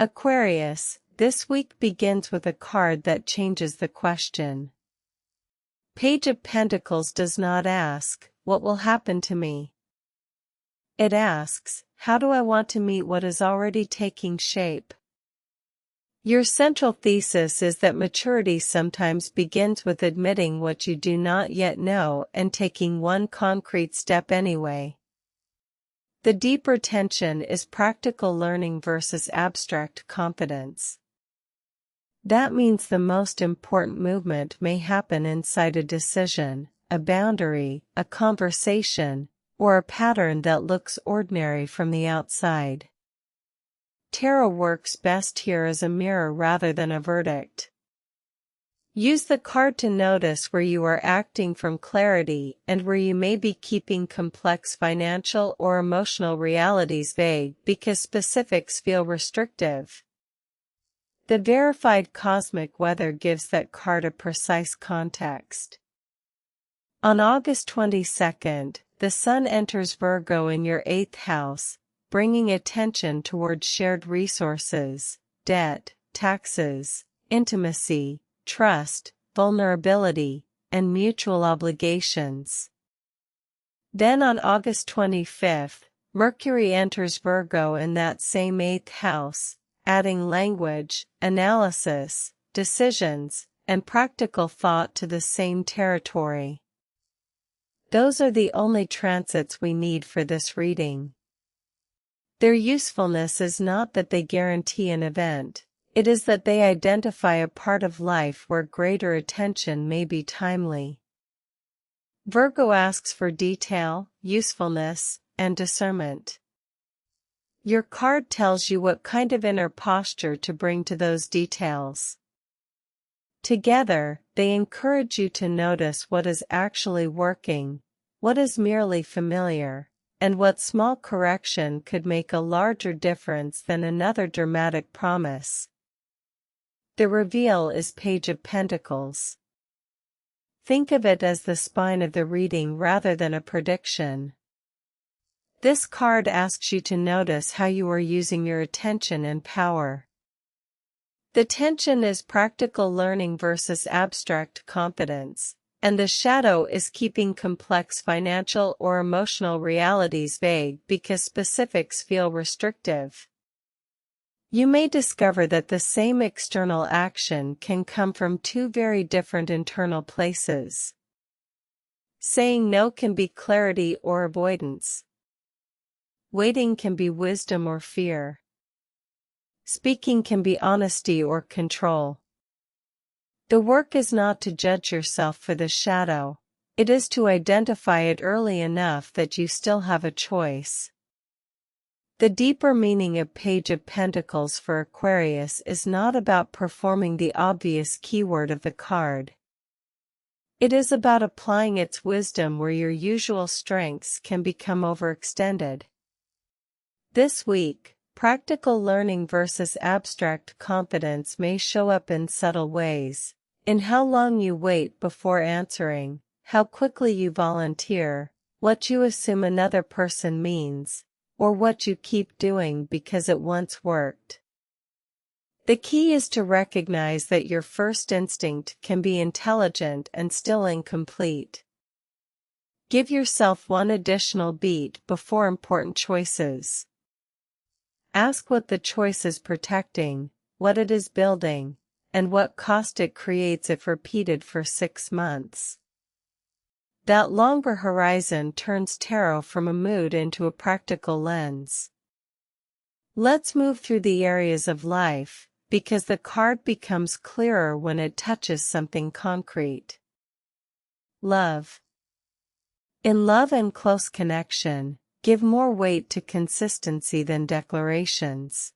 Aquarius, this week begins with a card that changes the question. Page of Pentacles does not ask, "What will happen to me?" It asks, "How do I want to meet what is already taking shape?" Your central thesis is that maturity sometimes begins with admitting what you do not yet know and taking one concrete step anyway. The deeper tension is practical learning versus abstract confidence. That means the most important movement may happen inside a decision, a boundary, a conversation, or a pattern that looks ordinary from the outside. Tarot works best here as a mirror rather than a verdict. Use the card to notice where you are acting from clarity and where you may be keeping complex financial or emotional realities vague because specifics feel restrictive. The verified cosmic weather gives that card a precise context. On August 22nd, the Sun enters Virgo in your 8th house, bringing attention toward shared resources, debt, taxes, intimacy, trust, vulnerability, and mutual obligations. Then on August 25th, Mercury enters Virgo in that same 8th house, adding language, analysis, decisions, and practical thought to the same territory. Those are the only transits we need for this reading. Their usefulness is not that they guarantee an event, it is that they identify a part of life where greater attention may be timely. Virgo asks for detail, usefulness, and discernment. Your card tells you what kind of inner posture to bring to those details. Together, they encourage you to notice what is actually working, what is merely familiar, and what small correction could make a larger difference than another dramatic promise. The reveal is Page of Pentacles. Think of it as the spine of the reading rather than a prediction. This card asks you to notice how you are using your attention and power. The tension is practical learning versus abstract confidence, and the shadow is keeping complex financial or emotional realities vague because specifics feel restrictive. You may discover that the same external action can come from two very different internal places. Saying no can be clarity or avoidance. Waiting can be wisdom or fear. Speaking can be honesty or control. The work is not to judge yourself for the shadow, it is to identify it early enough that you still have a choice. The deeper meaning of Page of Pentacles for Aquarius is not about performing the obvious keyword of the card. It is about applying its wisdom where your usual strengths can become overextended. This week, practical learning versus abstract confidence may show up in subtle ways, in how long you wait before answering, how quickly you volunteer, what you assume another person means, or what you keep doing because it once worked. The key is to recognize that your first instinct can be intelligent and still incomplete. Give yourself one additional beat before important choices. Ask what the choice is protecting, what it is building, and what cost it creates if repeated for 6 months. That longer horizon turns tarot from a mood into a practical lens. Let's move through the areas of life, because the card becomes clearer when it touches something concrete. Love. In love and close connection, give more weight to consistency than declarations.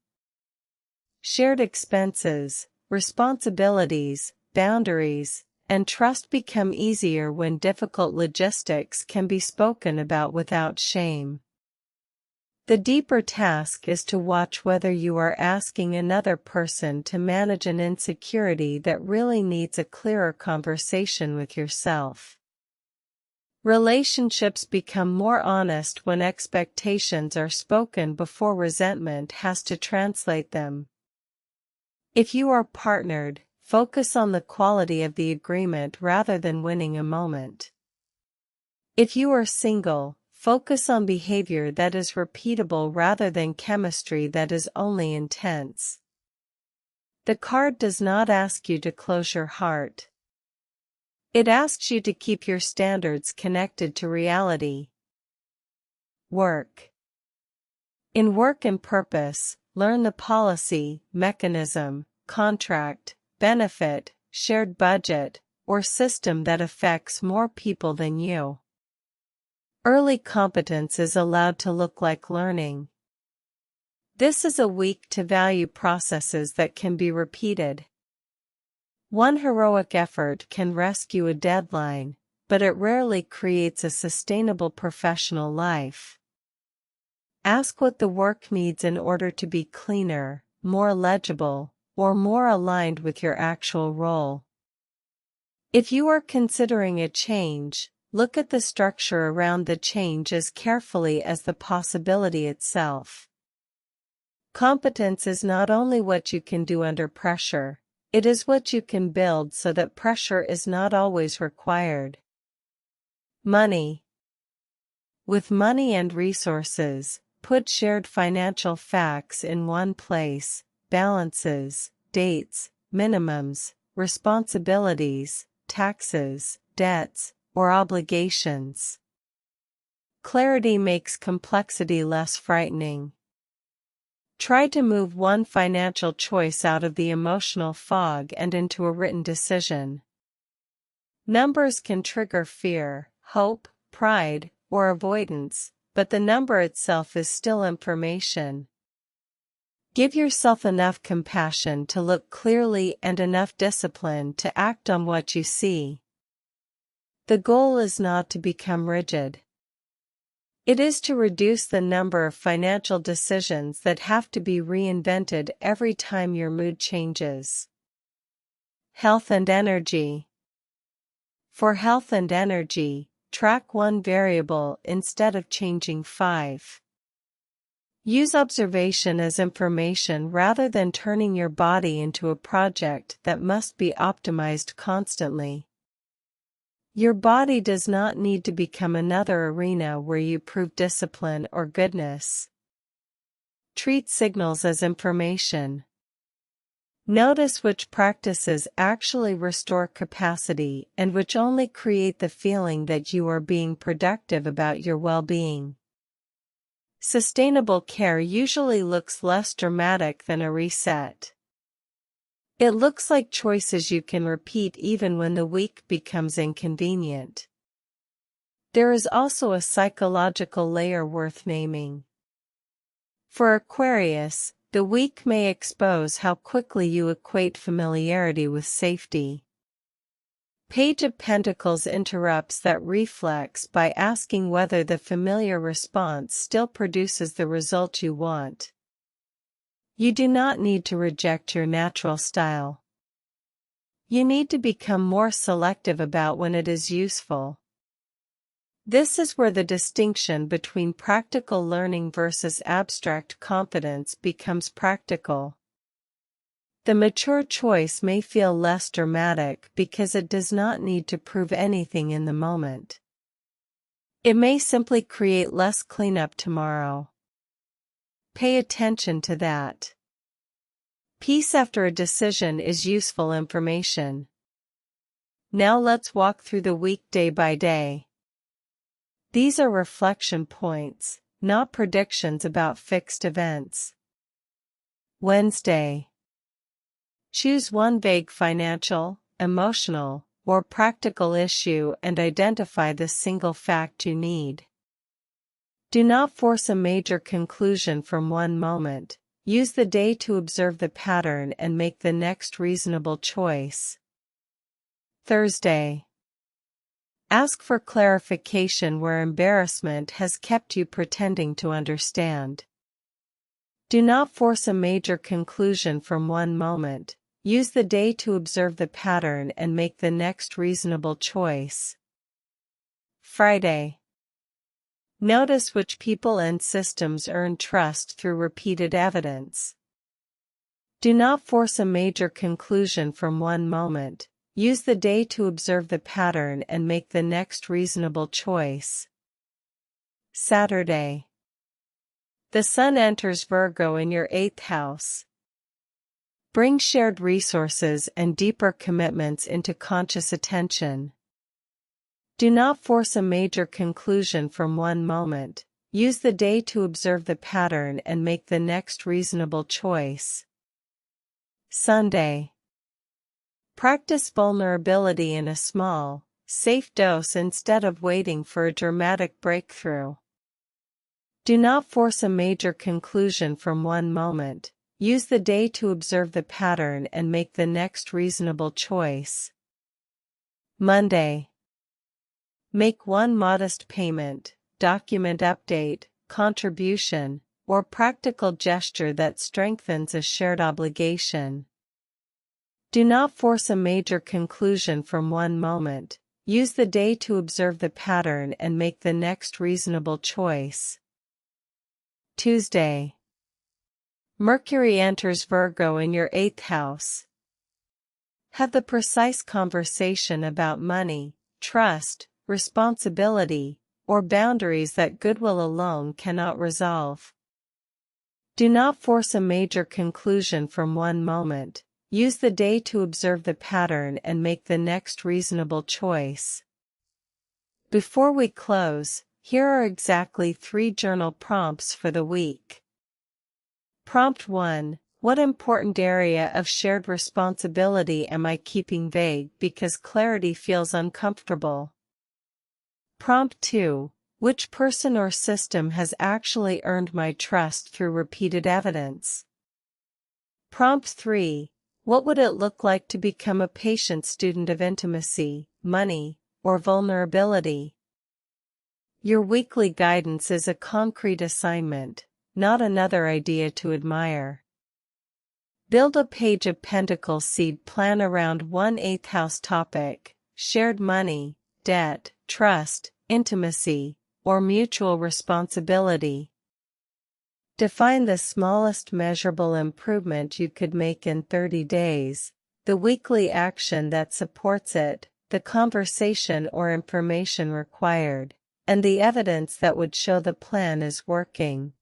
Shared expenses, responsibilities, boundaries, and trust become easier when difficult logistics can be spoken about without shame. The deeper task is to watch whether you are asking another person to manage an insecurity that really needs a clearer conversation with yourself. Relationships become more honest when expectations are spoken before resentment has to translate them. If you are partnered, focus on the quality of the agreement rather than winning a moment. If you are single, focus on behavior that is repeatable rather than chemistry that is only intense. The card does not ask you to close your heart. It asks you to keep your standards connected to reality. Work. In work and purpose, learn the policy, mechanism, contract, benefit, shared budget, or system that affects more people than you. Early competence is allowed to look like learning. This is a week to value processes that can be repeated. One heroic effort can rescue a deadline, but it rarely creates a sustainable professional life. Ask what the work needs in order to be cleaner, more legible, or more aligned with your actual role. If you are considering a change, look at the structure around the change as carefully as the possibility itself. Competence is not only what you can do under pressure, it is what you can build so that pressure is not always required. Money. With money and resources, put shared financial facts in one place: balances, dates, minimums, responsibilities, taxes, debts, or obligations. Clarity makes complexity less frightening. Try to move one financial choice out of the emotional fog and into a written decision. Numbers can trigger fear, hope, pride, or avoidance, but the number itself is still information. Give yourself enough compassion to look clearly and enough discipline to act on what you see. The goal is not to become rigid. It is to reduce the number of financial decisions that have to be reinvented every time your mood changes. Health and energy. For health and energy, track one variable instead of changing 5. Use observation as information rather than turning your body into a project that must be optimized constantly. Your body does not need to become another arena where you prove discipline or goodness. Treat signals as information. Notice which practices actually restore capacity and which only create the feeling that you are being productive about your well-being. Sustainable care usually looks less dramatic than a reset. It looks like choices you can repeat even when the week becomes inconvenient. There is also a psychological layer worth naming. For Aquarius, the week may expose how quickly you equate familiarity with safety. Page of Pentacles interrupts that reflex by asking whether the familiar response still produces the result you want. You do not need to reject your natural style. You need to become more selective about when it is useful. This is where the distinction between practical learning versus abstract competence becomes practical. The mature choice may feel less dramatic because it does not need to prove anything in the moment. It may simply create less cleanup tomorrow. Pay attention to that. Peace after a decision is useful information. Now let's walk through the week day by day. These are reflection points, not predictions about fixed events. Wednesday. Choose one vague financial, emotional, or practical issue and identify the single fact you need. Do not force a major conclusion from one moment. Use the day to observe the pattern and make the next reasonable choice. Thursday. Ask for clarification where embarrassment has kept you pretending to understand. Do not force a major conclusion from one moment. Use the day to observe the pattern and make the next reasonable choice. Friday. Notice which people and systems earn trust through repeated evidence. Do not force a major conclusion from one moment. Use the day to observe the pattern and make the next reasonable choice. Saturday. The Sun enters Virgo in your 8th house. Bring shared resources and deeper commitments into conscious attention. Do not force a major conclusion from one moment. Use the day to observe the pattern and make the next reasonable choice. Sunday. Practice vulnerability in a small, safe dose instead of waiting for a dramatic breakthrough. Do not force a major conclusion from one moment. Use the day to observe the pattern and make the next reasonable choice. Monday. Make one modest payment, document update, contribution, or practical gesture that strengthens a shared obligation. Do not force a major conclusion from one moment. Use the day to observe the pattern and make the next reasonable choice. Tuesday. Mercury enters Virgo in your 8th house. Have the precise conversation about money, trust, responsibility, or boundaries that goodwill alone cannot resolve. Do not force a major conclusion from one moment. Use the day to observe the pattern and make the next reasonable choice. Before we close, here are exactly 3 journal prompts for the week. Prompt 1. What important area of shared responsibility am I keeping vague because clarity feels uncomfortable? Prompt 2. Which person or system has actually earned my trust through repeated evidence? Prompt 3. What would it look like to become a patient student of intimacy, money, or vulnerability? Your weekly guidance is a concrete assignment, not another idea to admire. Build a Page of Pentacles seed plan around one 8th house topic: shared money, debt, trust, intimacy, or mutual responsibility. Define the smallest measurable improvement you could make in 30 days, the weekly action that supports it, the conversation or information required, and the evidence that would show the plan is working.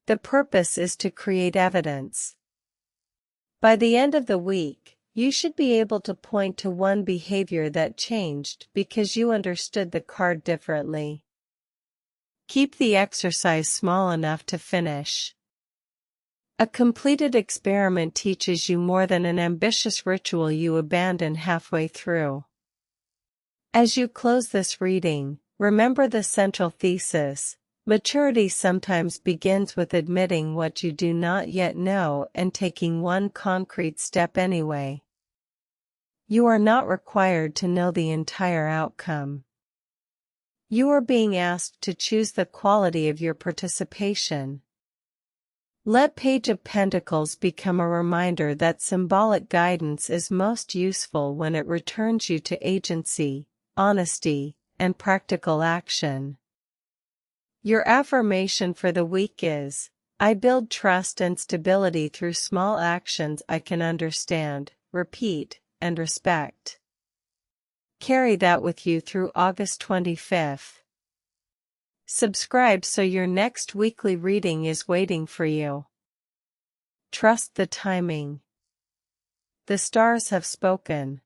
The purpose is to create evidence. By the end of the week, you should be able to point to one behavior that changed because you understood the card differently. Keep the exercise small enough to finish. A completed experiment teaches you more than an ambitious ritual you abandon halfway through. As you close this reading, remember the central thesis: maturity sometimes begins with admitting what you do not yet know and taking one concrete step anyway. You are not required to know the entire outcome. You are being asked to choose the quality of your participation. Let Page of Pentacles become a reminder that symbolic guidance is most useful when it returns you to agency, honesty, and practical action. Your affirmation for the week is: I build trust and stability through small actions I can understand, repeat, and respect. Carry that with you through August 25th. Subscribe so your next weekly reading is waiting for you. Trust the timing. The stars have spoken.